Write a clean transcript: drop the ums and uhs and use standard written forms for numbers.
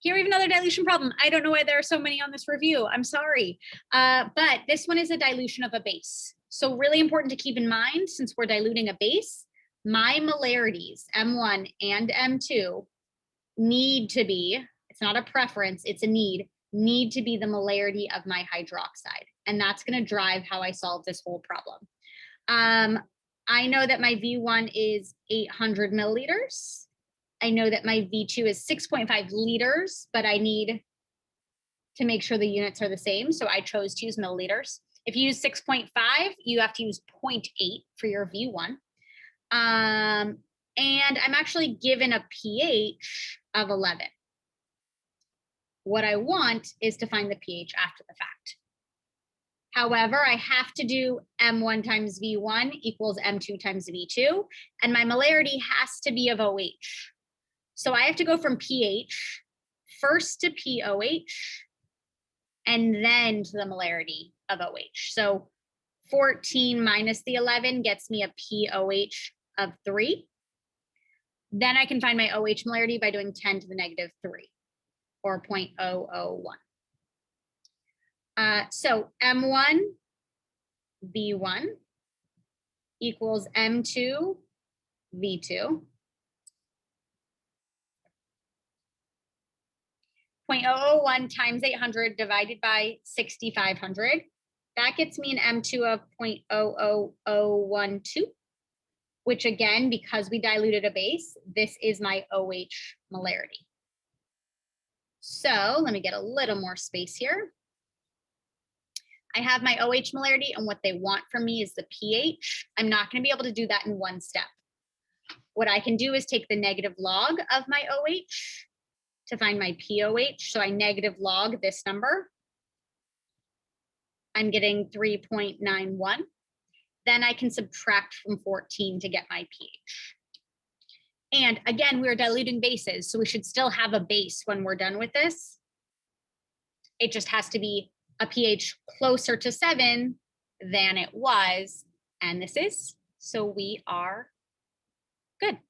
Here we have another dilution problem. I don't know why there are so many on this review. I'm sorry. But this one is a dilution of a base. So really important to keep in mind, since we're diluting a base, my molarities, M1 and M2, need to be, it's not a preference, it's a need to be the molarity of my hydroxide. And that's going to drive how I solve this whole problem. I know that my V1 is 800 milliliters. I know that my V2 is 6.5 liters, but I need to make sure the units are the same. So I chose to use milliliters. If you use 6.5, you have to use 0.8 for your V1. And I'm actually given a pH of 11. What I want is to find the pH after the fact. However, I have to do M1 times V1 equals M2 times V2, and my molarity has to be of OH. So I have to go from pH first to POH and then to the molarity of OH. So 14 minus the 11 gets me a POH of 3. Then I can find my OH molarity by doing 10 to the negative 3, or 0.001. So M1 V1 equals M2 V2. 0.001 times 800 divided by 6,500. That gets me an M2 of 0.00012, which again, because we diluted a base, this is my OH molarity. So let me get a little more space here. I have my OH molarity, and what they want from me is the pH. I'm not going to be able to do that in one step. What I can do is take the negative log of my OH to find my POH. So I negative log this number. I'm getting 3.91. Then I can subtract from 14 to get my pH. And again, we're diluting bases, so we should still have a base when we're done with this. It just has to be a pH closer to 7 than it was, and this is, so we are good.